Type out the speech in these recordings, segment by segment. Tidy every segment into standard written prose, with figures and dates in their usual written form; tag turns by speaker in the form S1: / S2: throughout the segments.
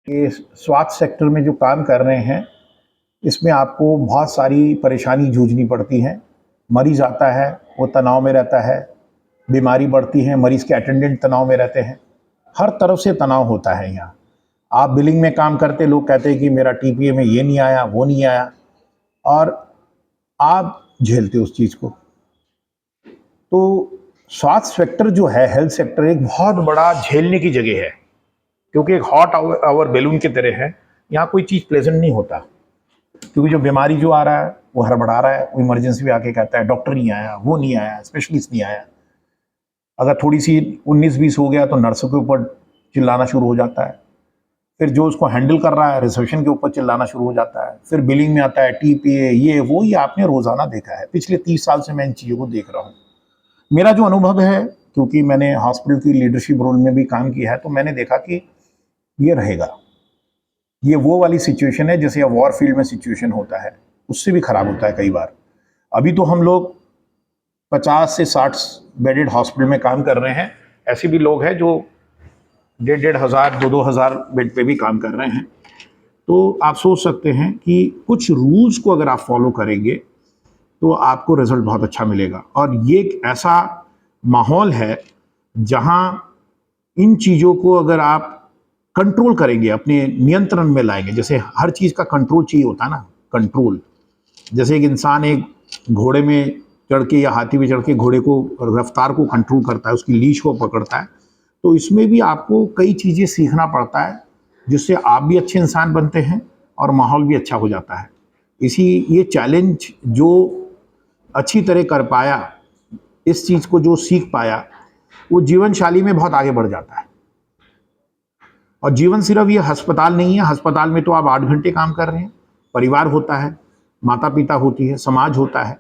S1: ये स्वास्थ्य सेक्टर में जो काम कर रहे हैं, इसमें आपको बहुत सारी परेशानी जूझनी पड़ती है। मरीज़ आता है, वो तनाव में रहता है, बीमारी बढ़ती है, मरीज़ के अटेंडेंट तनाव में रहते हैं। हर तरफ से तनाव होता है यहाँ। आप बिलिंग में काम करते, लोग कहते हैं कि मेरा टीपीए में ये नहीं आया, वो नहीं आया, और आप झेलते उस चीज़ को। तो स्वास्थ्य सेक्टर जो है, हेल्थ सेक्टर, एक बहुत बड़ा झेलने की जगह है, क्योंकि एक हॉट आवर बैलून की तरह है। यहाँ कोई चीज़ प्लेजेंट नहीं होता, क्योंकि जो बीमारी जो आ रहा है वो हड़बड़ा रहा है। वो इमरजेंसी में आके कहता है डॉक्टर नहीं आया, वो नहीं आया, स्पेशलिस्ट नहीं आया। अगर थोड़ी सी 19-20 हो गया तो नर्सों के ऊपर चिल्लाना शुरू हो जाता है। फिर जो उसको हैंडल कर रहा है रिसेप्शन के ऊपर चिल्लाना शुरू हो जाता है। फिर बिलिंग में आता है टीपीए, ये वो, ये आपने रोज़ाना देखा है। पिछले 30 साल से मैं इन चीज़ों को देख रहा हूँ। मेरा जो अनुभव है, क्योंकि मैंने हॉस्पिटल की लीडरशिप रोल में भी काम किया है, तो मैंने देखा कि ये रहेगा। ये वो वाली सिचुएशन है जैसे वॉर फील्ड में सिचुएशन होता है, उससे भी खराब होता है कई बार। अभी तो हम लोग 50 से 60 बेडेड हॉस्पिटल में काम कर रहे हैं। ऐसे भी लोग हैं जो 1,500 हज़ार 2-2 हज़ार बेड पे भी काम कर रहे हैं। तो आप सोच सकते हैं कि कुछ रूल्स को अगर आप फॉलो करेंगे तो आपको रिजल्ट बहुत अच्छा मिलेगा। और ये एक ऐसा माहौल है जहां इन चीज़ों को अगर आप कंट्रोल करेंगे, अपने नियंत्रण में लाएंगे। जैसे हर चीज़ का कंट्रोल चाहिए होता है ना, कंट्रोल। जैसे एक इंसान एक घोड़े में चढ़ के या हाथी में चढ़ के घोड़े को रफ्तार को कंट्रोल करता है, उसकी लीश को पकड़ता है, तो इसमें भी आपको कई चीज़ें सीखना पड़ता है, जिससे आप भी अच्छे इंसान बनते हैं और माहौल भी अच्छा हो जाता है। ये चैलेंज जो अच्छी तरह कर पाया, इस चीज़ को जो सीख पाया, वो जीवनशैली में बहुत आगे बढ़ जाता है। और जीवन सिर्फ ये अस्पताल नहीं है। अस्पताल में तो आप 8 घंटे काम कर रहे हैं, परिवार होता है, माता पिता होती है, समाज होता है।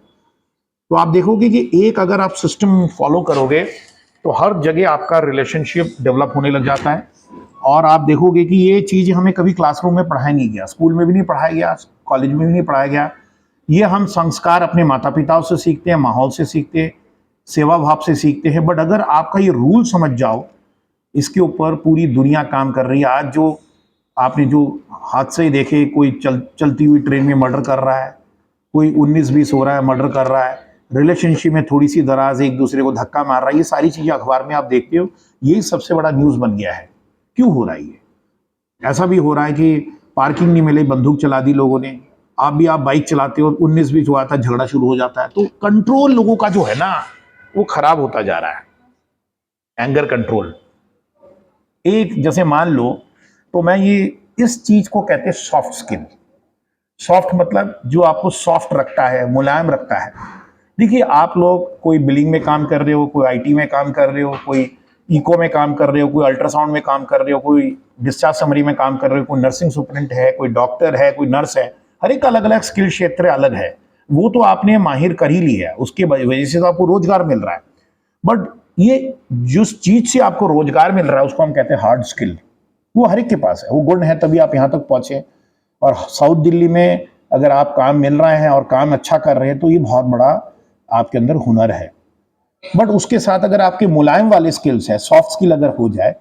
S1: तो आप देखोगे कि एक अगर आप सिस्टम फॉलो करोगे तो हर जगह आपका रिलेशनशिप डेवलप होने लग जाता है। और आप देखोगे कि ये चीज़ हमें कभी क्लासरूम में पढ़ाया नहीं गया, स्कूल में भी नहीं पढ़ाया गया, कॉलेज में भी नहीं पढ़ाया गया। ये हम संस्कार अपने माता पिताओं से सीखते हैं, माहौल से सीखते हैं, सेवा भाव से सीखते हैं। बट अगर आपका ये रूल समझ जाओ, इसके ऊपर पूरी दुनिया काम कर रही है। आज जो आपने जो हादसे देखे, कोई चलती हुई ट्रेन में मर्डर कर रहा है, कोई 19-20 हो रहा है, मर्डर कर रहा है, रिलेशनशिप में थोड़ी सी दराज, एक दूसरे को धक्का मार रहा है, ये सारी चीज़ें अखबार में आप देखते हो। यही सबसे बड़ा न्यूज़ बन गया है। क्यों हो रहा है ये? ऐसा भी हो रहा है कि पार्किंग नहीं मिले, बंदूक चला दी लोगों ने। आप बाइक चलाते हो, 19-20 हुआ था, झगड़ा शुरू हो जाता है। तो कंट्रोल लोगों का जो है ना, वो खराब होता जा रहा है। एंगर कंट्रोल, एक जैसे मान लो, तो मैं ये इस चीज को कहते हैं सॉफ्ट स्किल। सॉफ्ट मतलब जो आपको सॉफ्ट रखता है, मुलायम रखता है। देखिए, आप लोग कोई बिलिंग में काम कर रहे हो, कोई आईटी में काम कर रहे हो, कोई इको में काम कर रहे हो, कोई अल्ट्रासाउंड में काम कर रहे हो, कोई डिस्चार्ज समरी में काम कर रहे हो, कोई नर्सिंग सुपरिटेंडेंट है, कोई डॉक्टर है, कोई नर्स है। हर एक अलग अलग स्किल क्षेत्र अलग है। वो तो आपने माहिर कर ही लिया है, उसके वजह से तो आपको रोजगार मिल रहा है। बट ये जिस चीज से आपको रोजगार मिल रहा है, उसको हम कहते हैं हार्ड स्किल। वो हर एक के पास है, वो गुण है, तभी आप यहाँ तक पहुंचे। और साउथ दिल्ली में अगर आप काम मिल रहे हैं और काम अच्छा कर रहे हैं, तो ये बहुत बड़ा आपके अंदर हुनर है। बट उसके साथ अगर आपके मुलायम वाले स्किल्स है, सॉफ्ट स्किल अगर हो जाए,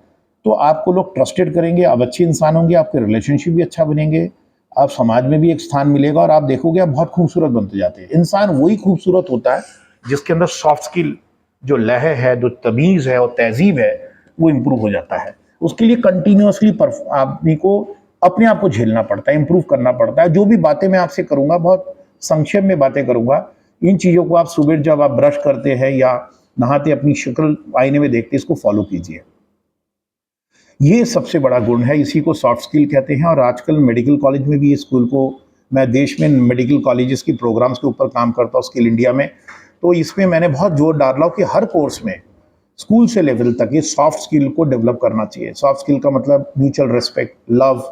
S1: तो आपको लोग ट्रस्टेड करेंगे, आप अच्छे इंसान होंगे, आपके रिलेशनशिप भी अच्छा बनेंगे, आप समाज में भी एक स्थान मिलेगा, और आप देखोगे आप बहुत खूबसूरत बनते जाते हैं। इंसान वही खूबसूरत होता है जिसके अंदर सॉफ्ट स्किल, जो लय है, जो तमीज़ है और तहजीब है, वो इम्प्रूव हो जाता है। उसके लिए कंटिन्यूसली आदमी को अपने आप को झेलना पड़ता है, इम्प्रूव करना पड़ता है। जो भी बातें मैं आपसे करूंगा, बहुत संक्षेप में बातें करूंगा। इन चीज़ों को आप सुबह जब आप ब्रश करते हैं या नहाते अपनी शक्ल आईने में देखते, इसको फॉलो कीजिए। ये सबसे बड़ा गुण है, इसी को सॉफ्ट स्किल कहते हैं। और आजकल मेडिकल कॉलेज में भी इस स्कूल को, मैं देश में मेडिकल कॉलेजेस की प्रोग्राम्स के ऊपर काम करता हूँ, स्किल इंडिया में। तो इसमें मैंने बहुत जोर डाला कि हर कोर्स में स्कूल से लेवल तक ये सॉफ्ट स्किल को डेवलप करना चाहिए। सॉफ्ट स्किल का मतलब म्यूचुअल रिस्पेक्ट, लव,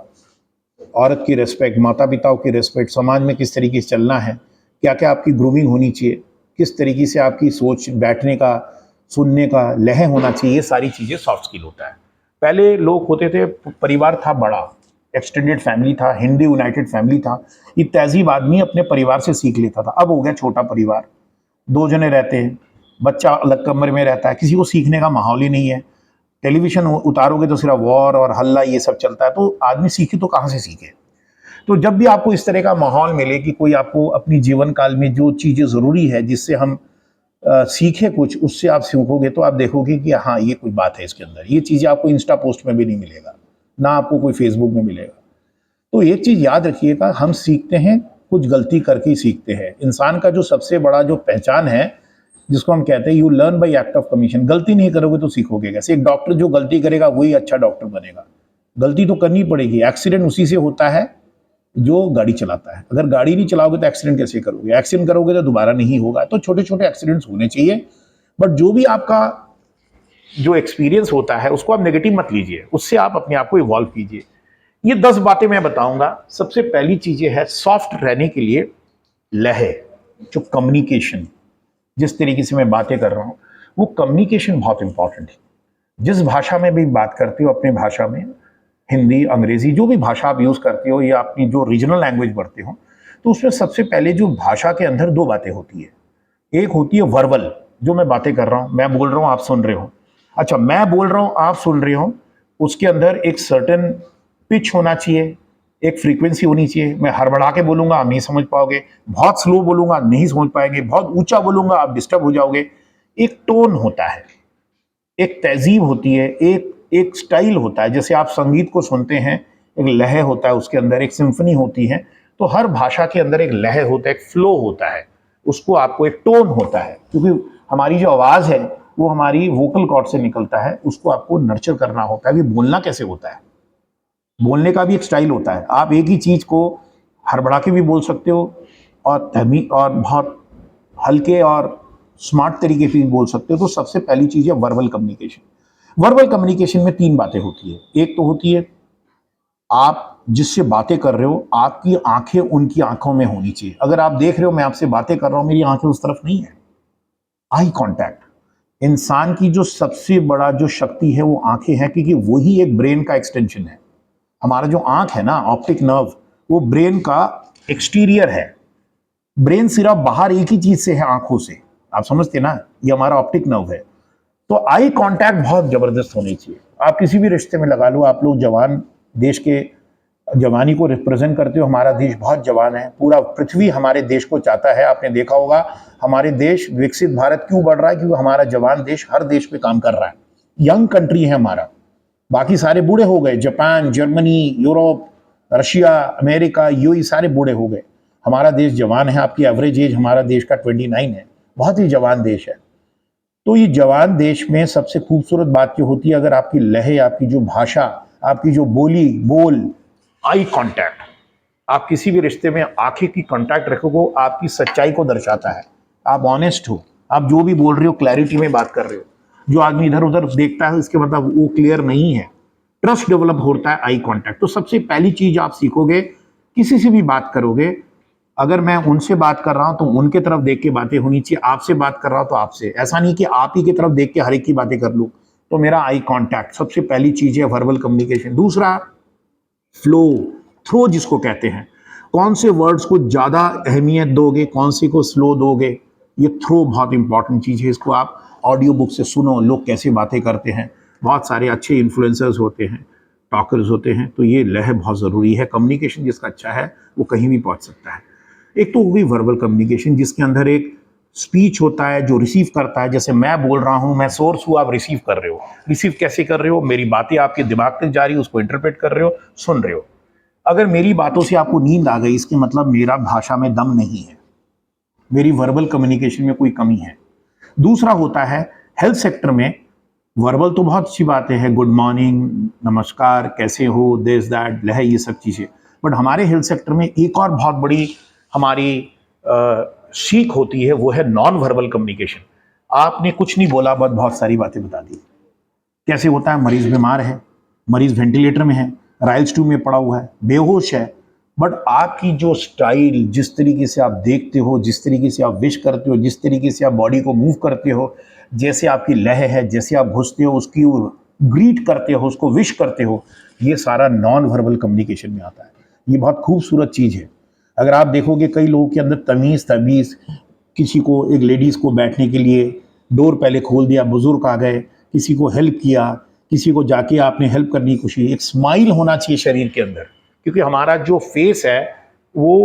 S1: औरत की रिस्पेक्ट, माता पिताओं की रिस्पेक्ट, समाज में किस तरीके से चलना है, क्या क्या आपकी ग्रूमिंग होनी चाहिए, किस तरीके से आपकी सोच, बैठने का, सुनने का लहर होना चाहिए, ये सारी चीज़ें सॉफ्ट स्किल होता है। पहले लोग होते थे, परिवार था बड़ा, एक्सटेंडेड फैमिली था, हिंदू यूनाइटेड फैमिली था, ये तहजीब आदमी अपने परिवार से सीख लेता था। अब हो गया छोटा परिवार, 2 जने रहते हैं, बच्चा अलग कमरे में रहता है, किसी को सीखने का माहौल ही नहीं है। टेलीविजन उतारोगे तो सिर्फ वॉर और हल्ला ये सब चलता है, तो आदमी सीखे तो कहाँ से सीखे। तो जब भी आपको इस तरह का माहौल मिले कि कोई आपको अपनी जीवन काल में जो चीज़ें ज़रूरी है जिससे हम सीखे कुछ, उससे आप सीखोगे तो आप देखोगे कि हाँ ये कोई बात है इसके अंदर। ये चीज़ें आपको इंस्टा पोस्ट में भी नहीं मिलेगा, ना आपको कोई फेसबुक में मिलेगा। तो एक चीज़ याद रखिएगा, हम सीखते हैं कुछ गलती करके ही सीखते हैं। इंसान का जो सबसे बड़ा जो पहचान है, जिसको हम कहते हैं you learn by act of commission. गलती नहीं करोगे तो सीखोगे कैसे। एक डॉक्टर जो गलती करेगा वही अच्छा डॉक्टर बनेगा। गलती तो करनी पड़ेगी। एक्सीडेंट उसी से होता है जो गाड़ी चलाता है। अगर गाड़ी नहीं चलाओगे तो एक्सीडेंट कैसे करोगे। एक्सीडेंट करोगे तो दोबारा नहीं होगा। तो छोटे छोटे एक्सीडेंट्स होने चाहिए, बट जो भी आपका जो एक्सपीरियंस होता है उसको आप नेगेटिव मत लीजिए, उससे आप अपने आप को इवॉल्व कीजिए। ये 10 बातें मैं बताऊंगा। सबसे पहली चीज ये है, सॉफ्ट रहने के लिए लहर, जो कम्युनिकेशन, जिस तरीके से मैं बातें कर रहा हूं, वो कम्युनिकेशन बहुत इंपॉर्टेंट है। जिस भाषा में भी बात करते हो, अपने भाषा में, हिंदी, अंग्रेजी, जो भी भाषा आप यूज करते हो या अपनी जो रीजनल लैंग्वेज बढ़ते हो, तो उसमें सबसे पहले जो भाषा के अंदर 2 बातें होती है। एक होती है वर्बल, जो मैं बातें कर रहा हूं, मैं बोल रहा हूं, आप सुन रहे हो। अच्छा, मैं बोल रहा हूं, आप सुन रहे हो, उसके अंदर एक सर्टेन पिच होना चाहिए, एक फ्रीक्वेंसी होनी चाहिए। मैं हड़बड़ा के बोलूंगा, आप नहीं समझ पाओगे। बहुत स्लो बोलूंगा, नहीं समझ पाएंगे। बहुत ऊंचा बोलूंगा, आप डिस्टर्ब हो जाओगे। एक टोन होता है, एक तहजीब होती है, एक एक स्टाइल होता है। जैसे आप संगीत को सुनते हैं, एक लय होता है उसके अंदर, एक सिम्फनी होती है। तो हर भाषा के अंदर एक लय होता है, एक फ्लो होता है, उसको आपको एक टोन होता है। क्योंकि हमारी जो आवाज़ है वो हमारी वोकल कॉर्ड से निकलता है, उसको आपको नर्चर करना होता है कि बोलना कैसे होता है। बोलने का भी एक स्टाइल होता है। आप एक ही चीज़ को हड़बड़ा के भी बोल सकते हो और धीमी और बहुत हल्के और स्मार्ट तरीके से भी बोल सकते हो। तो सबसे पहली चीज़ है वर्बल कम्युनिकेशन। वर्बल कम्युनिकेशन में 3 बातें होती है। एक तो होती है, आप जिससे बातें कर रहे हो, आपकी आंखें उनकी आंखों में होनी चाहिए। अगर आप देख रहे हो मैं आपसे बातें कर रहा हूं, मेरी आंखें उस तरफ नहीं है। Eye contact. इंसान की जो सबसे बड़ा जो शक्ति है वो आंखें हैं, क्योंकि वही एक ब्रेन का एक्सटेंशन है। हमारा जो आंख है ना, ऑप्टिक नर्व, वो ब्रेन का एक्सटीरियर है। ब्रेन सिर्फ बाहर एक ही चीज से है, आंखों से। आप समझते ना, ये हमारा ऑप्टिक नर्व है। तो आई कांटेक्ट बहुत जबरदस्त होनी चाहिए। आप किसी भी रिश्ते में लगा लो, आप लोग जवान, देश के जवानी को रिप्रेजेंट करते हो। हमारा देश बहुत जवान है, पूरा पृथ्वी हमारे देश को चाहता है। आपने देखा होगा हमारे देश विकसित भारत क्यों बढ़ रहा है, क्योंकि हमारा जवान देश हर देश पे काम कर रहा है। यंग कंट्री है हमारा। बाकी सारे बूढ़े हो गए, Japan, Germany, Europe, Russia, America, UAE सारे बूढ़े हो गए। हमारा देश जवान है। आपकी एवरेज एज हमारा देश का 29 है। बहुत ही जवान देश है। तो ये जवान देश में सबसे खूबसूरत बात जो होती है, अगर आपकी लहर, आपकी जो भाषा, आपकी जो बोली, बोल, आई कांटेक्ट, आप किसी भी रिश्ते में आंखें की कांटेक्ट रखोगे, आपकी सच्चाई को दर्शाता है। आप ऑनेस्ट हो, आप जो भी बोल रहे हो क्लैरिटी में बात कर रहे हो। जो आदमी इधर उधर देखता है इसके मतलब वो क्लियर नहीं है। ट्रस्ट डेवलप होता है आई कांटेक्ट। तो सबसे पहली चीज आप सीखोगे, किसी से भी बात करोगे, अगर मैं उनसे बात कर रहा हूं तो उनके तरफ देख के बातें होनी चाहिए। आपसे बात कर रहा हूं तो आपसे, ऐसा नहीं कि आप ही की तरफ देख के हर एक की बातें कर लूं। तो मेरा आई कांटेक्ट सबसे पहली चीज है, वर्बल कम्युनिकेशन। दूसरा, फ्लो, थ्रो जिसको कहते हैं। कौन से वर्ड्स को ज्यादा अहमियत दोगे, कौन से को स्लो दोगे, ये थ्रो बहुत इंपॉर्टेंट चीज है। इसको आप ऑडियो बुक से सुनो, लोग कैसे बातें करते हैं। बहुत सारे अच्छे इन्फ्लुएंसर्स होते हैं, टॉकर्स होते हैं। तो ये लहर बहुत ज़रूरी है। कम्युनिकेशन जिसका अच्छा है वो कहीं भी पहुंच सकता है। एक तो होगी वर्बल कम्युनिकेशन, जिसके अंदर एक स्पीच होता है जो रिसीव करता है। जैसे मैं बोल रहा हूं, मैं सोर्स हूं, आप रिसीव कर रहे हो। रिसीव कैसे कर रहे हो, मेरी बातें आपके दिमाग तक जा रही है, उसको इंटरप्रेट कर रहे हो, सुन रहे हो। अगर मेरी बातों से आपको नींद आ गई, इसके मतलब मेरा भाषा में दम नहीं है, मेरी वर्बल कम्युनिकेशन में कोई कमी है। दूसरा होता है हेल्थ सेक्टर में, वर्बल तो बहुत अच्छी बातें हैं, गुड मॉर्निंग, नमस्कार, कैसे हो, दिस दैट, लह, ये सब चीज़ें। बट हमारे हेल्थ सेक्टर में एक और बहुत बड़ी हमारी सीख होती है, वो है नॉन वर्बल कम्युनिकेशन। आपने कुछ नहीं बोला बट बहुत सारी बातें बता दी। कैसे होता है, मरीज बीमार है, मरीज वेंटिलेटर में है, राइल्स ट्यूब में पड़ा हुआ है, बेहोश है, बट आपकी जो स्टाइल, जिस तरीके से आप देखते हो, जिस तरीके से आप विश करते हो, जिस तरीके से आप बॉडी को मूव करते हो, जैसे आपकी लय है, जैसे आप घुसते हो, उसकी ग्रीट करते हो, उसको विश करते हो, ये सारा नॉन वर्बल कम्युनिकेशन में आता है। ये बहुत खूबसूरत चीज़ है। अगर आप देखोगे कई लोगों के अंदर तमीज़, किसी को, एक लेडीज़ को बैठने के लिए डोर पहले खोल दिया, बुजुर्ग आ गए, किसी को हेल्प किया, किसी को जाके आपने हेल्प करने की कोशिश, एक स्माइल होना चाहिए शरीर के अंदर, क्योंकि हमारा जो फेस है वो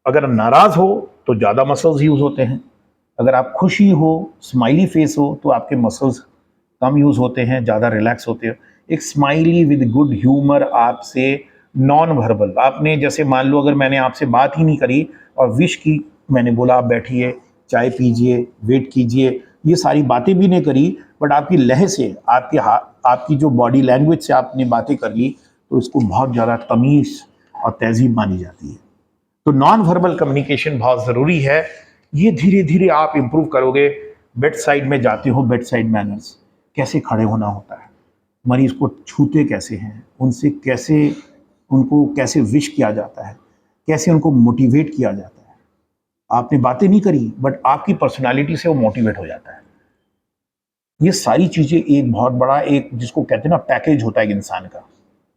S1: अगर नाराज हो तो ज़्यादा मसल्स यूज़ होते हैं, अगर आप खुशी हो, स्माइली फेस हो, तो आपके मसल्स कम यूज़ होते हैं, ज़्यादा रिलैक्स होते हैं। एक स्माइली विद गुड ह्यूमर आपसे नॉन वर्बल, आपने जैसे मान लो अगर मैंने आपसे बात ही नहीं करी और विश की, मैंने बोला आप बैठिए, चाय पीजिए, वेट कीजिए, ये सारी बातें भी नहीं करी, बट आपकी लहर से, आपके आपकी जो बॉडी लैंग्वेज से आपने बातें कर ली, तो इसको बहुत ज़्यादा तमीज़ और तहजीब मानी जाती है। तो नॉन वर्बल कम्युनिकेशन बहुत ज़रूरी है। ये धीरे धीरे आप इम्प्रूव करोगे। बेड साइड में जाते हो, बेड साइड मैनर्स, कैसे खड़े होना होता है, मरीज को छूते कैसे हैं, उनसे कैसे, उनको कैसे विश किया जाता है, कैसे उनको मोटिवेट किया जाता है। आपने बातें नहीं करी बट आपकी पर्सनालिटी से वो मोटिवेट हो जाता है। ये सारी चीज़ें एक बहुत बड़ा, एक जिसको कहते हैं ना पैकेज होता है एक इंसान का।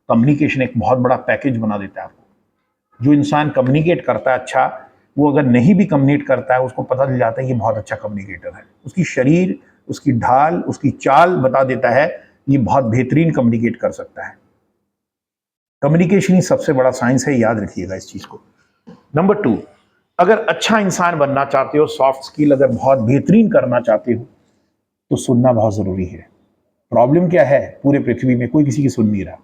S1: कम्युनिकेशन एक बहुत बड़ा पैकेज बना देता है आपको। जो इंसान कम्युनिकेट करता है अच्छा, वो अगर नहीं भी कम्युनिकेट करता है उसको पता चल जाता है ये बहुत अच्छा कम्युनिकेटर है। उसकी शरीर, उसकी ढाल, उसकी चाल बता देता है ये बहुत बेहतरीन कम्युनिकेट कर सकता है। कम्युनिकेशन ही सबसे बड़ा साइंस है, याद रखिएगा इस चीज़ को। नंबर 2, अगर अच्छा इंसान बनना चाहते हो, सॉफ्ट स्किल अगर बहुत बेहतरीन करना चाहते हो, तो सुनना बहुत ज़रूरी है। प्रॉब्लम क्या है, पूरे पृथ्वी में कोई किसी की सुन नहीं रहा।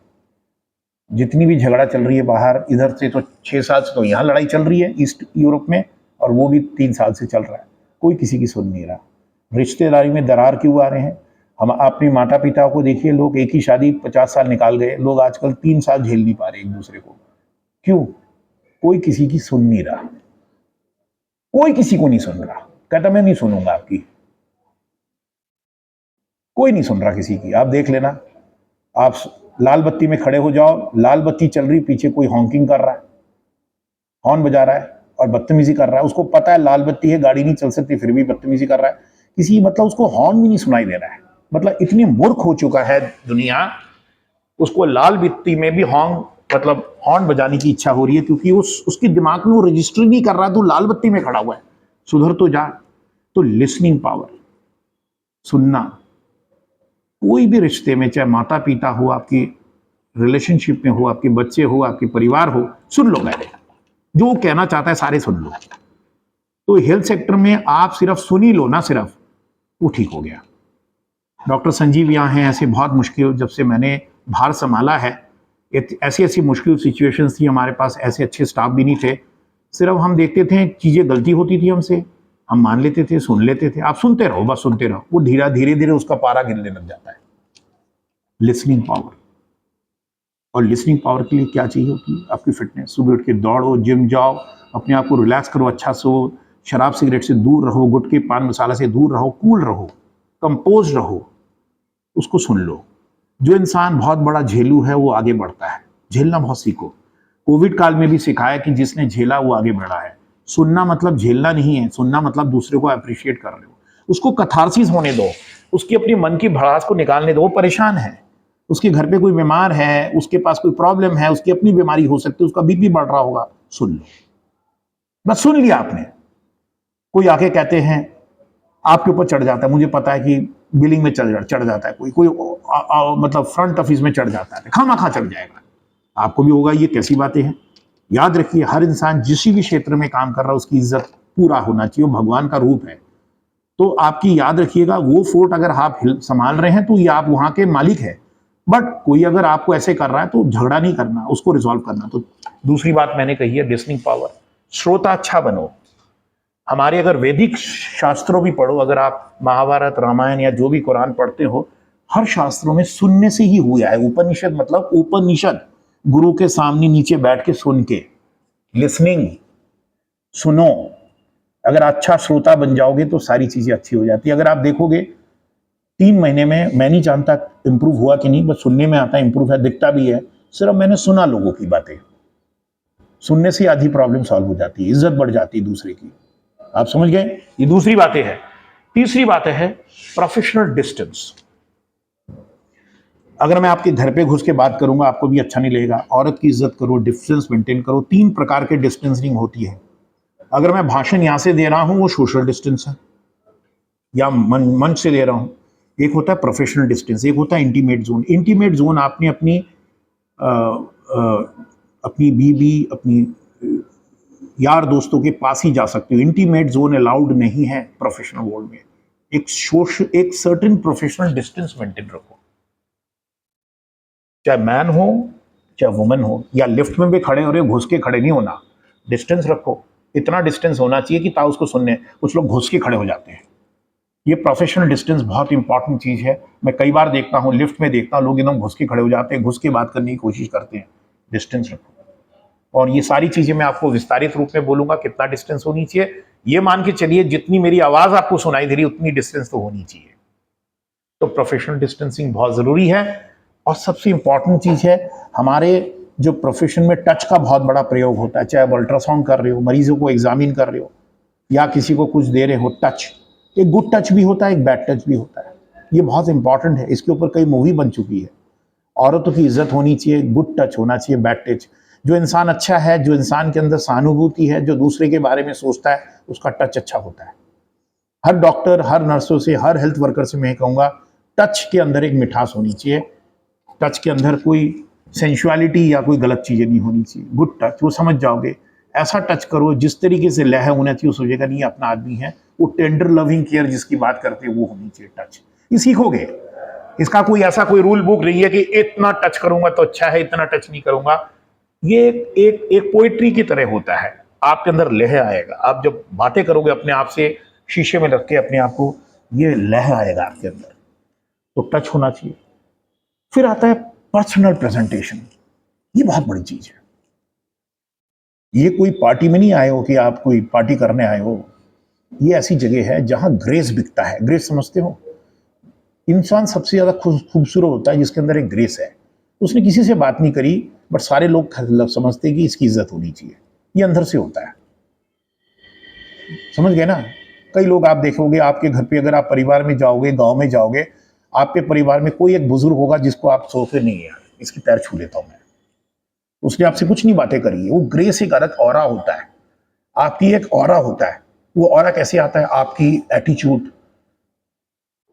S1: जितनी भी झगड़ा चल रही है बाहर, इधर से तो 6 साल से तो यहाँ लड़ाई चल रही है ईस्ट यूरोप में, और वो भी 3 साल से चल रहा है, कोई किसी की सुन नहीं रहा। रिश्तेदारी में दरार क्यों आ रहे हैं? हम अपने माता पिता को देखिए, लोग एक ही शादी 50 साल निकाल गए, लोग आजकल 3 साल झेल नहीं पा रहे एक दूसरे को। क्यों? कोई किसी की सुन नहीं रहा, कोई किसी को नहीं सुन रहा। कहता मैं नहीं सुनूंगा आपकी, कोई नहीं सुन रहा किसी की। आप देख लेना, आप लाल बत्ती में खड़े हो जाओ, लाल बत्ती चल रही, पीछे कोई हॉन्किंग कर रहा है, हॉर्न बजा रहा है और बदतमीजी कर रहा है। उसको पता है लाल बत्ती है, गाड़ी नहीं चल सकती, फिर भी बदतमीजी कर रहा है। किसी मतलब उसको हॉर्न भी नहीं सुनाई दे रहा है। मतलब इतनी मूर्ख हो चुका है दुनिया, उसको लाल बत्ती में भी हॉर्न बजाने की इच्छा हो रही है, क्योंकि उसके दिमाग में वो रजिस्टर नहीं कर रहा, तो लाल बत्ती में खड़ा हुआ है। सुधर तो जा। तो लिसनिंग पावर, सुनना, कोई भी रिश्ते में, चाहे माता पिता हो, आपकी रिलेशनशिप में हो, आपके बच्चे हो, आपके परिवार हो, सुन लो पहले, जो वो कहना चाहता है सारे सुन लो। तो हेल्थ सेक्टर में आप सिर्फ सुन ही लो ना, सिर्फ वो ठीक हो गया। डॉक्टर संजीव यहाँ हैं, ऐसे बहुत मुश्किल, जब से मैंने भार संभाला है, ऐसी ऐसी मुश्किल सिचुएशंस थी, हमारे पास ऐसे अच्छे स्टाफ भी नहीं थे। सिर्फ हम देखते थे चीज़ें गलती होती थी हमसे, हम मान लेते थे, सुन लेते थे। आप सुनते रहो, बस सुनते रहो, वो धीरे धीरे उसका पारा गिरने लग जाता है। Listening power. और लिसनिंग पावर के लिए क्या चाहिए होती है? आपकी फिटनेस। सुबह उठ के दौड़ो, जिम जाओ, अपने आप को रिलैक्स करो, अच्छा सो, शराब सिगरेट से दूर रहो, गुटखे पान मसाला से दूर रहो, कूल रहो, कंपोज रहो, उसको सुन लो। जो इंसान बहुत बड़ा झेलू है वो आगे बढ़ता है। झेलना बहुत सीखो। कोविड काल में भी सिखाया कि जिसने झेला वो आगे बढ़ा है। सुनना मतलब झेलना नहीं है, सुनना मतलब दूसरे को अप्रिशिएट कर रहे हो, उसको कथारसिस होने दो, उसकी अपनी मन की भड़ास को निकालने दो। वो परेशान है, उसके घर पे कोई बीमार है, उसके पास कोई प्रॉब्लम है, उसकी अपनी बीमारी हो सकती है, उसका बीपी बढ़ रहा होगा, सुन लो। बस सुन लिया आपने। कोई आके कहते हैं, आपके ऊपर चढ़ जाता है, मुझे पता है कि बिलिंग में चढ़ जाता है, कोई मतलब फ्रंट ऑफिस में चढ़ जाता है, खामा चढ़ जाएगा, आपको भी होगा। ये कैसी बातें हैं? याद रखिए, हर इंसान जिस भी क्षेत्र में काम कर रहा है उसकी इज्जत पूरा होना चाहिए, वो भगवान का रूप है। तो आपकी याद रखिएगा, वो फोर्ट अगर आप संभाल रहे हैं तो ये आप वहां के मालिक है। बट कोई अगर आपको ऐसे कर रहा है तो झगड़ा नहीं करना, उसको रिजॉल्व करना। तो दूसरी बात मैंने कही है, लिसनिंग पावर। श्रोता अच्छा बनो। हमारे अगर वैदिक शास्त्रों भी पढ़ो, अगर आप महाभारत, रामायण या जो भी कुरान पढ़ते हो, हर शास्त्रों में सुनने से ही हुआ है। उपनिषद मतलब उपनिषद, गुरु के सामने नीचे बैठ के सुन के, लिसनिंग, सुनो। अगर अच्छा श्रोता बन जाओगे तो सारी चीजें अच्छी हो जाती है। अगर आप देखोगे 3 महीने में, मैं नहीं जानता इंप्रूव हुआ कि नहीं, बस सुनने में आता है इंप्रूव है, दिखता भी है। सिर्फ मैंने सुना लोगों की बातें, सुनने से आधी प्रॉब्लम सॉल्व हो जाती है, इज्जत बढ़ जाती है दूसरे की। आप समझ गए? ये दूसरी बातें हैं। तीसरी बात है प्रोफेशनल डिस्टेंस। अगर मैं आपके घर पे घुस के बात करूंगा आपको भी अच्छा नहीं लगेगा। औरत की इज्जत करो, डिस्टेंस मेंटेन करो। 3 प्रकार के डिस्टेंसिंग होती है। अगर मैं भाषण यहां से दे रहा हूं वो सोशल डिस्टेंस है, या मंच से दे रहा हूं, एक होता है प्रोफेशनल डिस्टेंस, एक होता है इंटीमेट जोन। इंटीमेट जोन आपने अपनी अपनी बीवी, अपनी यार दोस्तों के पास ही जा सकते हो। इंटीमेट जोन अलाउड नहीं है प्रोफेशनल वर्ल्ड में। एक सर्टेन प्रोफेशनल डिस्टेंस मेंटेन रखो, चाहे मैन हो चाहे वुमन हो, या लिफ्ट में भी खड़े हो रहे हो घुस के खड़े नहीं होना, डिस्टेंस रखो। इतना डिस्टेंस होना चाहिए कि ताऊ उसको सुनने, कुछ लोग घुस के खड़े हो जाते हैं। ये प्रोफेशनल डिस्टेंस बहुत इंपॉर्टेंट चीज़ है। मैं कई बार देखता हूँ, लिफ्ट में देखता हूँ लोग एकदम घुस के खड़े हो जाते हैं, घुस के बात करने की कोशिश करते हैं। डिस्टेंस रखो। और ये सारी चीज़ें मैं आपको विस्तारित रूप में बोलूंगा कितना डिस्टेंस होनी चाहिए। ये मान के चलिए जितनी मेरी आवाज़ आपको सुनाई दे रही उतनी डिस्टेंस तो होनी चाहिए। तो प्रोफेशनल डिस्टेंसिंग बहुत ज़रूरी है। और सबसे इंपॉर्टेंट चीज़ है, हमारे जो प्रोफेशन में टच का बहुत बड़ा प्रयोग होता है। चाहे आप अल्ट्रासाउंड कर रहे हो, मरीजों को एग्जामिन कर रहे हो, या किसी को कुछ दे रहे हो, टच, एक गुड टच भी होता है, एक बैड टच भी होता है। ये बहुत इंपॉर्टेंट है। इसके ऊपर कई मूवी बन चुकी है। औरतों की इज्जत होनी चाहिए, गुड टच होना चाहिए, बैड टच। जो इंसान अच्छा है, जो इंसान के अंदर सहानुभूति है, जो दूसरे के बारे में सोचता है, उसका टच अच्छा होता है। हर डॉक्टर, हर नर्सों से, हर हेल्थ वर्कर से मैं कहूँगा, टच के अंदर एक मिठास होनी चाहिए। टच के अंदर कोई सेंशुअलिटी या कोई गलत चीज़ें नहीं होनी चाहिए। गुड टच, वो समझ जाओगे। ऐसा टच करो जिस तरीके से लह होना चाहिए, उस जगह नहीं अपना आदमी है। वो टेंडर लविंग केयर जिसकी बात करते हैं वो होनी चाहिए टच। ये सीखोगे। इसका कोई ऐसा कोई रूल बुक नहीं है कि इतना टच करूंगा तो अच्छा है, इतना टच नहीं करूंगा। ये एक पोइट्री की तरह होता है। आपके अंदर लह आएगा। आप जब बातें करोगे अपने आप से, शीशे में रख के अपने आप को, ये लह आएगा आपके अंदर। तो टच होना चाहिए। फिर आता है पर्सनल प्रेजेंटेशन। ये बहुत बड़ी चीज है। ये कोई पार्टी में नहीं आए हो कि आप कोई पार्टी करने आए हो। ये ऐसी जगह है जहां ग्रेस बिकता है। ग्रेस समझते हो? इंसान सबसे ज्यादा खूबसूरत होता है जिसके अंदर एक ग्रेस है। उसने किसी से बात नहीं करी, बट सारे लोग समझते हैं कि इसकी इज्जत होनी चाहिए। ये अंदर से होता है। समझ गए ना? कई लोग आप देखोगे आपके घर पे, अगर आप परिवार में जाओगे, गांव में जाओगे, आपके परिवार में कोई एक बुजुर्ग होगा जिसको आप सोचते नहीं यार इसकी पैर छू लेता हूं मैं, उसने आपसे कुछ नहीं बातें करी है। वो ग्रेस एक अलग ऑरा होता है। आपकी एक ऑरा होता है। वो ऑरा कैसे आता है? आपकी एटीट्यूड,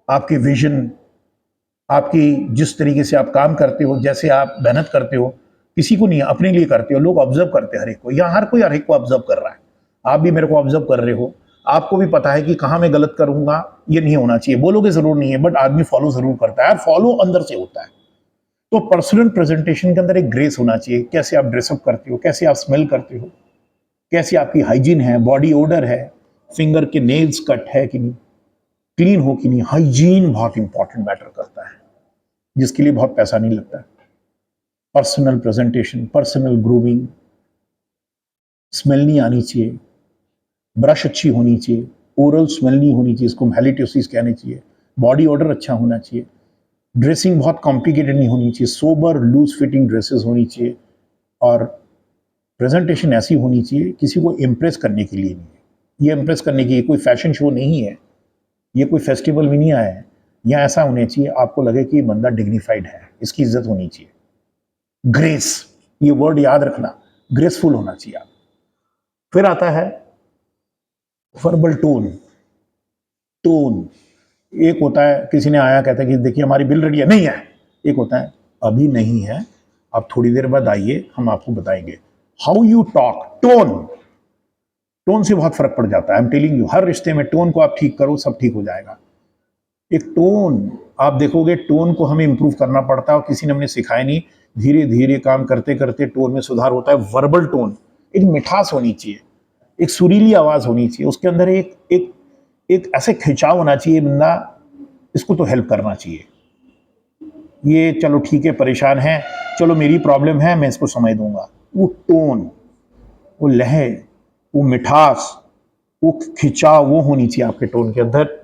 S1: आपकी विजन, आपकी जिस तरीके से आप काम करते हो, जैसे आप मेहनत करते हो, किसी को नहीं, अपने लिए करते हो। लोग ऑब्जर्व करते हैं हर एक को, या हर कोई हर एक को ऑब्जर्व कर रहा है। आप भी मेरे को ऑब्जर्व कर रहे हो। आपको भी पता है कि कहाँ मैं गलत करूंगा, ये नहीं होना चाहिए। बोलोगे जरूर नहीं है, बट आदमी फॉलो जरूर करता है। फॉलो अंदर से होता है। तो पर्सनल प्रेजेंटेशन के अंदर एक ग्रेस होना चाहिए। कैसे आप ड्रेसअप करते हो, कैसे आप स्मेल करते हो, कैसी आपकी हाइजीन है, बॉडी ओडर है, फिंगर के नेल्स कट है कि नहीं, क्लीन हो कि नहीं। हाइजीन बहुत इंपॉर्टेंट मैटर करता है, जिसके लिए बहुत पैसा नहीं लगता है। Personal presentation, personal grooming, smell नहीं आनी चाहिए, ब्रश अच्छी होनी चाहिए, ओरल स्मेल नहीं होनी चाहिए, इसको हैलिटोसिस कहने चाहिए। बॉडी ऑर्डर अच्छा होना चाहिए। ड्रेसिंग बहुत कॉम्प्लिकेटेड नहीं होनी चाहिए। सोबर लूज फिटिंग ड्रेसेस होनी चाहिए। और प्रेजेंटेशन ऐसी होनी चाहिए किसी को इम्प्रेस करने के लिए नहीं है। ये इम्प्रेस करने की कोई फैशन शो नहीं है, ये कोई फेस्टिवल में नहीं आया है। यहाँ ऐसा होना चाहिए आपको लगे कि बंदा डिग्निफाइड है, इसकी इज्जत होनी चाहिए। ग्रेस, ये वर्ड याद रखना, ग्रेसफुल होना चाहिए आप। फिर आता है वर्बल टोन। टोन एक होता है, किसी ने आया कहता है कि देखिए हमारी बिल रेडी है, नहीं है। एक होता है अभी नहीं है, आप थोड़ी देर बाद आइए, हम आपको बताएंगे। How you talk, tone, tone से बहुत फर्क पड़ जाता है। आई एम टेलिंग यू, हर रिश्ते में टोन को आप ठीक करो, सब ठीक हो जाएगा। एक टोन, आप देखोगे टोन को हमें इंप्रूव करना पड़ता है और किसी ने हमें सिखाया नहीं। धीरे धीरे काम करते करते टोन में सुधार होता है। वर्बल टोन, एक मिठास होनी चाहिए, एक सुरीली आवाज होनी चाहिए। उसके अंदर एक एक एक ऐसे खिंचाव होना चाहिए, बंदा इसको तो हेल्प करना चाहिए। ये चलो ठीक है, परेशान है, चलो मेरी प्रॉब्लम है, मैं इसको समझ दूंगा। वो टोन, वो लहर, वो मिठास, वो खिंचाव, वो होनी चाहिए आपके टोन के अंदर।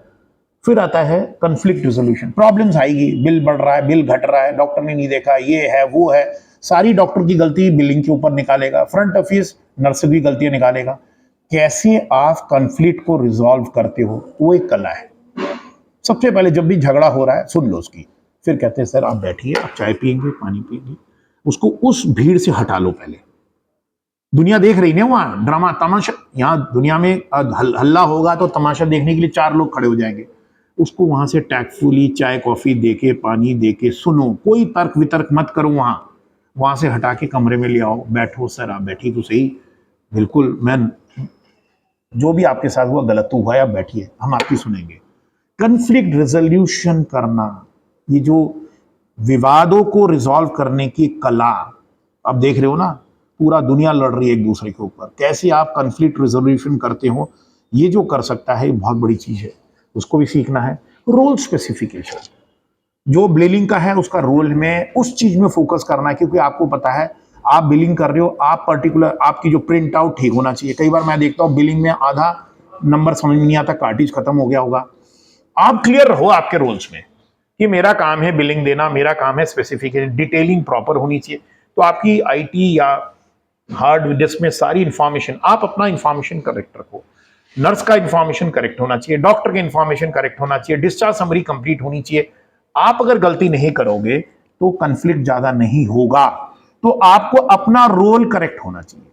S1: फिर आता है कन्फ्लिक्ट रिजोल्यूशन। प्रॉब्लम्स आएगी, बिल बढ़ रहा है, बिल घट रहा है, डॉक्टर ने नहीं देखा, ये है वो है, सारी डॉक्टर की गलती बिलिंग के ऊपर निकालेगा, फ्रंट ऑफिस नर्स की गलतियां निकालेगा। कैसे आप कन्फ्लिक्ट को रिजॉल्व करते हो, वो एक कला है। सबसे पहले जब भी झगड़ा हो रहा है सुन लो उसकी, फिर कहते हैं सर आप बैठिए, आप चाय पियेंगे, पानी पियेंगे, उसको उस भीड़ से हटा लो। पहले दुनिया देख रही ना, वहां ड्रामा तमाशा, यहाँ दुनिया में हल्ला होगा तो तमाशा देखने के लिए 4 लोग खड़े हो जाएंगे। उसको वहां से टैक्टफुली चाय कॉफी देके पानी देके सुनो, कोई तर्क वितर्क मत करो, वहां से हटा के कमरे में ले आओ, बैठो सर आप बैठिए तो सही, बिल्कुल मैं जो भी आपके साथ हुआ गलत तो हुआ है, आप बैठिए हम आपकी सुनेंगे। कन्फ्लिक्ट रेजोल्यूशन करना, ये जो विवादों को रिजॉल्व करने की कला, आप देख रहे हो ना पूरा दुनिया लड़ रही है एक दूसरे के ऊपर, कैसे आप कन्फ्लिक्ट रेजोल्यूशन करते हो, ये जो कर सकता है बहुत बड़ी चीज है, उसको भी सीखना है। रोल स्पेसिफिकेशन, जो बिलिंग का है उसका रोल में उस चीज में फोकस करना है, क्योंकि आपको पता है आप बिलिंग कर रहे हो, आप पर्टिकुलर आपकी जो प्रिंट आउट ठीक होना चाहिए। कई बार मैं देखता हूँ बिलिंग में आधा नंबर समझ में नहीं आता, कार्टिज खत्म हो गया होगा। आप क्लियर रहो आपके रोल्स में कि मेरा काम है बिलिंग देना, मेरा काम है स्पेसिफिकेशन, डिटेलिंग प्रॉपर होनी चाहिए। तो आपकी आईटी या हार्ड डिस्क में सारी इंफॉर्मेशन, आप अपना इंफॉर्मेशन करेक्ट रखो, नर्स का इंफॉर्मेशन करेक्ट होना चाहिए, डॉक्टर का इंफॉर्मेशन करेक्ट होना चाहिए, डिस्चार्ज समरी कंप्लीट होनी चाहिए। आप अगर गलती नहीं करोगे तो कंफ्लिक्ट ज्यादा नहीं होगा। तो आपको अपना रोल करेक्ट होना चाहिए।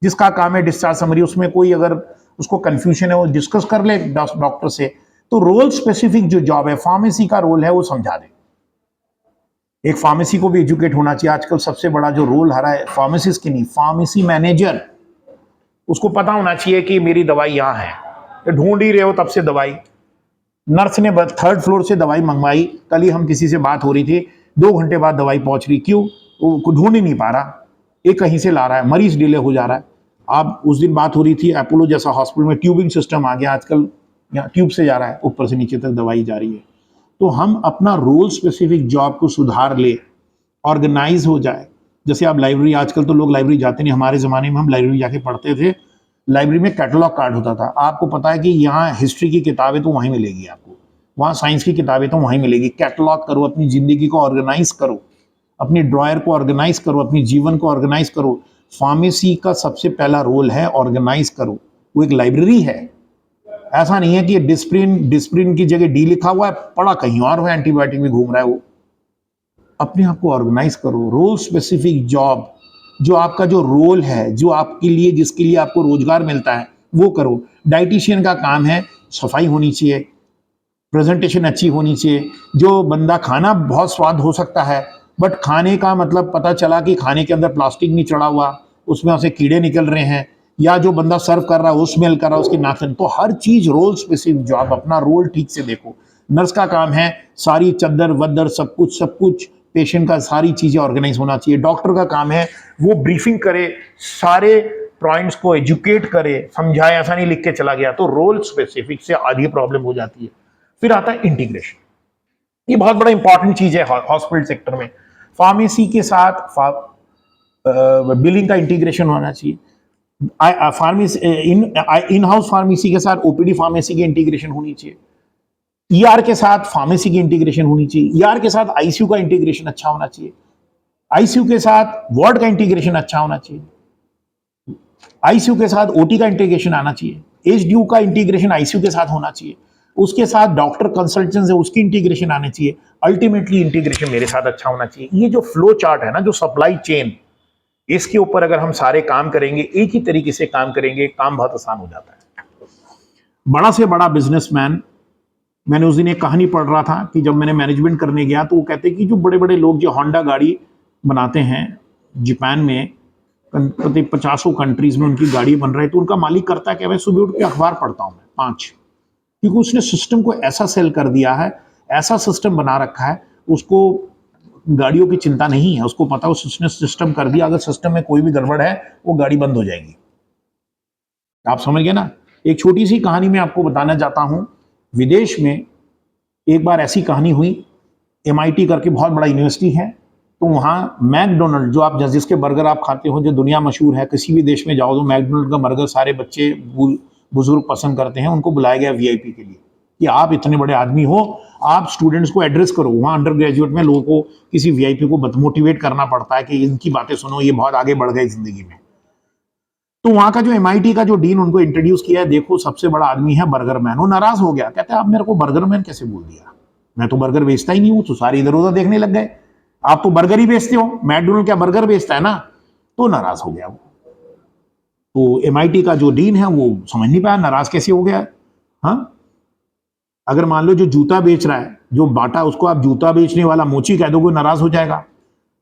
S1: जिसका काम है डिस्चार्ज समरी, उसमें कोई अगर उसको कंफ्यूजन है वो डिस्कस कर ले डॉक्टर से। तो रोल स्पेसिफिक जो जॉब है, फार्मेसी का रोल है वो समझा दे। एक फार्मेसी को भी एजुकेट होना चाहिए। आजकल सबसे बड़ा जो रोल आ रहा है फार्मेसिस्ट की नहीं, फार्मेसी मैनेजर, उसको पता होना चाहिए कि मेरी दवाई यहाँ है, ढूंढ ही रहे हो तब से दवाई। नर्स ने 3rd फ्लोर से दवाई मंगवाई, कल ही हम किसी से बात हो रही थी, 2 घंटे बाद दवाई पहुंच रही, क्यों? वो ढूंढ ही नहीं पा रहा, एक कहीं से ला रहा है, मरीज डिले हो जा रहा है। आप उस दिन बात हो रही थी, अपोलो जैसा हॉस्पिटल में ट्यूबिंग सिस्टम आ गया आजकल, यहाँ ट्यूब से जा रहा है, ऊपर से नीचे तक दवाई जा रही है। तो हम अपना रोल स्पेसिफिक जॉब को सुधार ले, ऑर्गेनाइज हो जाए। जैसे आप लाइब्रेरी, आजकल तो लोग लाइब्रेरी जाते नहीं, हमारे ज़माने में हम लाइब्रेरी जाके पढ़ते थे। लाइब्रेरी में कैटलॉग कार्ड होता था, आपको पता है कि यहाँ हिस्ट्री की किताबें तो वहीं मिलेगी आपको, वहाँ साइंस की किताबें तो वहीं मिलेगी। कैटलॉग करो, अपनी ज़िंदगी को ऑर्गेनाइज करो, अपनी ड्रॉयर को ऑर्गेनाइज करो, अपनी जीवन को ऑर्गेनाइज करो। फार्मेसी का सबसे पहला रोल है ऑर्गेनाइज करो, वो एक लाइब्रेरी है। ऐसा नहीं है कि डिस्प्रिन डिस्प्रिन की जगह डी लिखा हुआ है, पढ़ा कहीं और है, एंटीबायोटिक में घूम रहा है वो। अपने आप को ऑर्गेनाइज करो, रोल स्पेसिफिक जॉब, जो आपका जो रोल है, जो आपके लिए जिसके लिए आपको रोजगार मिलता है वो करो। डाइटिशियन का काम है सफाई होनी चाहिए, प्रेजेंटेशन अच्छी होनी चाहिए। जो बंदा, खाना बहुत स्वाद हो सकता है बट खाने का मतलब पता चला कि खाने के अंदर प्लास्टिक नहीं चढ़ा हुआ, उसमें से कीड़े निकल रहे हैं, या जो बंदा सर्व कर रहा है वो स्मेल कर रहा है उसकी नाखून। तो हर चीज रोल स्पेसिफिक जॉब, अपना रोल ठीक से देखो। नर्स का काम है सारी चद्दर वद्दर सब कुछ पेशेंट का सारी चीजें ऑर्गेनाइज होना चाहिए। डॉक्टर का काम है वो ब्रीफिंग करे, सारे पॉइंट्स को एजुकेट करे, समझाए, ऐसा नहीं लिख के चला गया। तो रोल स्पेसिफिक से आधी प्रॉब्लम हो जाती है। फिर आता है इंटीग्रेशन, ये बहुत बड़ा इंपॉर्टेंट चीज है हॉस्पिटल सेक्टर में। फार्मेसी के साथ बिलिंग का इंटीग्रेशन होना चाहिए। फार्मेसी इन हाउस फार्मेसी के साथ ओपीडी फार्मेसी की इंटीग्रेशन होनी चाहिए। ईआर के साथ फार्मेसी की इंटीग्रेशन होनी चाहिए। ईआर के साथ आईसीयू का इंटीग्रेशन अच्छा होना चाहिए। आईसीयू के साथ वार्ड का इंटीग्रेशन अच्छा होना चाहिए। आईसीयू के साथ ओटी का इंटीग्रेशन आना चाहिए। एचडीयू का इंटीग्रेशन आईसीयू के साथ होना चाहिए। उसके साथ डॉक्टर कंसल्टेंट्स है उसकी इंटीग्रेशन आनी चाहिए। अल्टीमेटली इंटीग्रेशन मेरे साथ अच्छा होना चाहिए। ये जो फ्लो चार्ट है ना, जो सप्लाई चेन, इसके ऊपर अगर हम सारे काम करेंगे, एक ही तरीके से काम करेंगे, काम बहुत आसान हो जाता है। बड़ा से बड़ा बिजनेसमैन, मैंने उस दिन एक कहानी पढ़ रहा था कि जब मैंने मैनेजमेंट करने गया तो वो कहते कि जो बड़े बड़े लोग जो होंडा गाड़ी बनाते हैं जापान में, प्रति 50 कंट्रीज में उनकी गाड़ी बन रही है, तो उनका मालिक करता है कि मैं सुबह उठ के अखबार पढ़ता हूँ मैं 5, क्योंकि उसने सिस्टम को ऐसा सेल कर दिया है, ऐसा सिस्टम बना रखा है, उसको गाड़ियों की चिंता नहीं है। उसको पता है उसने सिस्टम कर दिया, अगर सिस्टम में कोई भी गड़बड़ है वो गाड़ी बंद हो जाएगी। आप समझ गए ना। एक छोटी सी कहानी मैं आपको बताना चाहता हूं। विदेश में एक बार ऐसी कहानी हुई, MIT करके बहुत बड़ा यूनिवर्सिटी है, तो वहाँ मैकडोनल्ड, जो आप जिसके बर्गर आप खाते हो, जो दुनिया मशहूर है, किसी भी देश में जाओ तो मैकडोनल्ड का बर्गर सारे बच्चे बुजुर्ग पसंद करते हैं। उनको बुलाया गया VIP के लिए कि आप इतने बड़े आदमी हो, आप स्टूडेंट्स को एड्रेस करो। वहाँ अंडर ग्रेजुएट में लोगों को, किसी VIP को मोटिवेट करना पड़ता है कि इनकी बातें सुनो, ये बहुत आगे बढ़ गए जिंदगी में। तो वहां का जो MIT का जो डीन उनको इंट्रोड्यूस किया है, देखो सबसे बड़ा आदमी है बर्गर मैन। वो नाराज हो गया, कहते हैं आप मेरे को बर्गर मैन कैसे बोल दिया, मैं तो बर्गर बेचता ही नहीं हूं। तो सारे इधर उधर देखने लग गए, आप तो बर्गर ही बेचते हो, मैकडोनल्ड क्या बर्गर बेचता है ना। तो नाराज हो गया वो। तो MIT का जो डीन है वो समझ नहीं पाया नाराज कैसे हो गया। हाँ, अगर मान लो जो जूता बेच रहा है, जो बाटा, उसको आप जूता बेचने वाला मोची कह दोगे, नाराज हो जाएगा।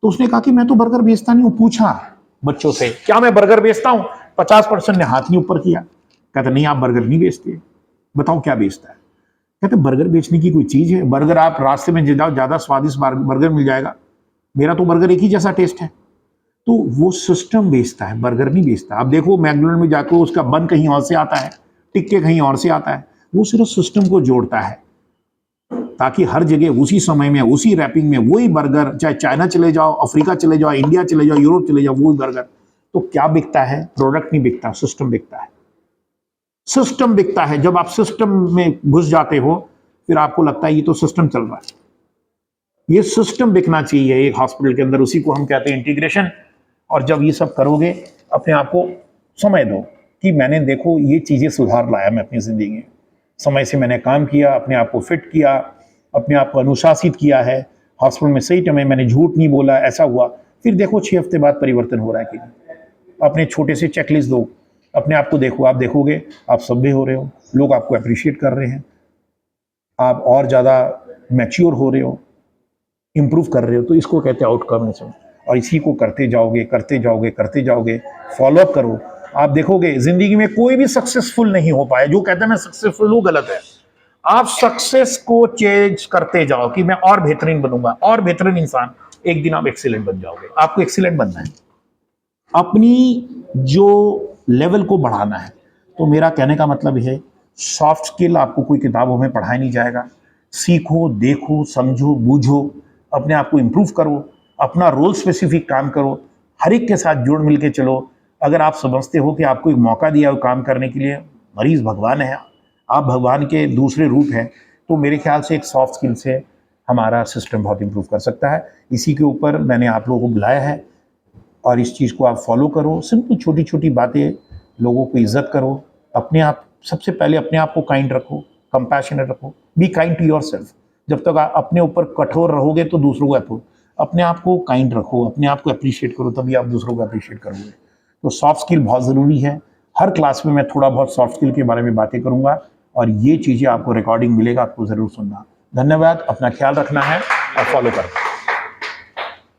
S1: तो उसने कहा कि मैं तो बर्गर बेचता नहीं हूं। पूछा बच्चों से, क्या मैं बर्गर बेचता हूं? 50% ने हाथ नहीं ऊपर किया। कहते नहीं, आप बर्गर नहीं बेचते। बताओ क्या बेचता है? कहते बर्गर बेचने की कोई चीज है? बर्गर आप रास्ते में जाओ, ज्यादा स्वादिष्ट बर्गर मिल जाएगा। मेरा तो बर्गर एक ही जैसा टेस्ट है। तो वो सिस्टम बेचता है, बर्गर नहीं बेचता। आप देखो मैकडोनल्ड में जाकर उसका बन कहीं और से आता है, टिक्के कहीं और से आता है। वो सिर्फ सिस्टम को जोड़ता है ताकि हर जगह उसी समय में, उसी रैपिंग में वही बर्गर, चाहे चाइना चले जाओ, अफ्रीका चले जाओ, इंडिया चले जाओ, यूरोप चले जाओ, वही बर्गर। तो क्या बिकता है? प्रोडक्ट नहीं बिकता, सिस्टम बिकता है। सिस्टम बिकता है। जब आप सिस्टम में घुस जाते हो, फिर आपको लगता है ये तो सिस्टम चल रहा है। ये सिस्टम बिकना चाहिए एक हॉस्पिटल के अंदर, उसी को हम कहते हैं इंटीग्रेशन। और जब ये सब करोगे, अपने आप को समय दो कि मैंने देखो ये चीजें सुधार लाया मैं अपनी जिंदगी में। समय से मैंने काम किया, अपने आप को फिट किया, अपने आप को अनुशासित किया है, हॉस्पिटल में सही टाइम में मैंने झूठ नहीं बोला, ऐसा हुआ। फिर देखो 6 हफ्ते बाद परिवर्तन हो रहा है कि नहीं। अपने छोटे से चेकलिस्ट दो, अपने आप को देखो, आप देखोगे आप सभ्य हो रहे हो, लोग आपको अप्रिशिएट कर रहे हैं, आप और ज़्यादा मैच्योर हो रहे हो, इंप्रूव कर रहे हो। तो इसको कहते हैं आउटकमिज्म। और इसी को करते जाओगे, करते जाओगे, करते जाओगे, फॉलो अप करो। आप देखोगे जिंदगी में कोई भी सक्सेसफुल नहीं हो पाया। जो कहता है मैं सक्सेसफुल हूं, गलत है। आप सक्सेस को चेंज करते जाओ कि मैं और बेहतरीन बनूंगा, और बेहतरीन इंसान। एक दिन आप एक्सीलेंट बन जाओगे। आपको एक्सीलेंट बनना है, अपनी जो लेवल को बढ़ाना है। तो मेरा कहने का मतलब है, सॉफ्ट स्किल आपको कोई किताबों में पढ़ाया नहीं जाएगा। सीखो, देखो, समझो, बूझो, अपने आप को इंप्रूव करो, अपना रोल स्पेसिफिक काम करो, हर एक के साथ जुड़ मिल के चलो। अगर आप समझते हो कि आपको एक मौका दिया हो काम करने के लिए, मरीज भगवान है, आप भगवान के दूसरे रूप हैं, तो मेरे ख्याल से एक सॉफ्ट स्किल से हमारा सिस्टम बहुत इंप्रूव कर सकता है। इसी के ऊपर मैंने आप लोगों को बुलाया है, और इस चीज़ को आप फॉलो करो। सिंपल छोटी छोटी बातें, लोगों को इज्जत करो, अपने आप, सबसे पहले अपने आप को काइंड रखो, कंपैशनेट रखो, बी काइंड टू योरसेल्फ। जब तक आप अपने ऊपर कठोर रहोगे तो दूसरों को अपने आप को काइंड रखो, अपने आप को अप्रिशिएट करो, तभी आप दूसरों को अप्रिशिएट करोगे। तो सॉफ्ट स्किल बहुत ज़रूरी है। हर क्लास में मैं थोड़ा बहुत सॉफ्ट स्किल के बारे में बातें करूंगा, और ये चीज़ें आपको रिकॉर्डिंग मिलेगा, आपको ज़रूर सुनना। धन्यवाद। अपना ख्याल रखना है और फॉलो करना।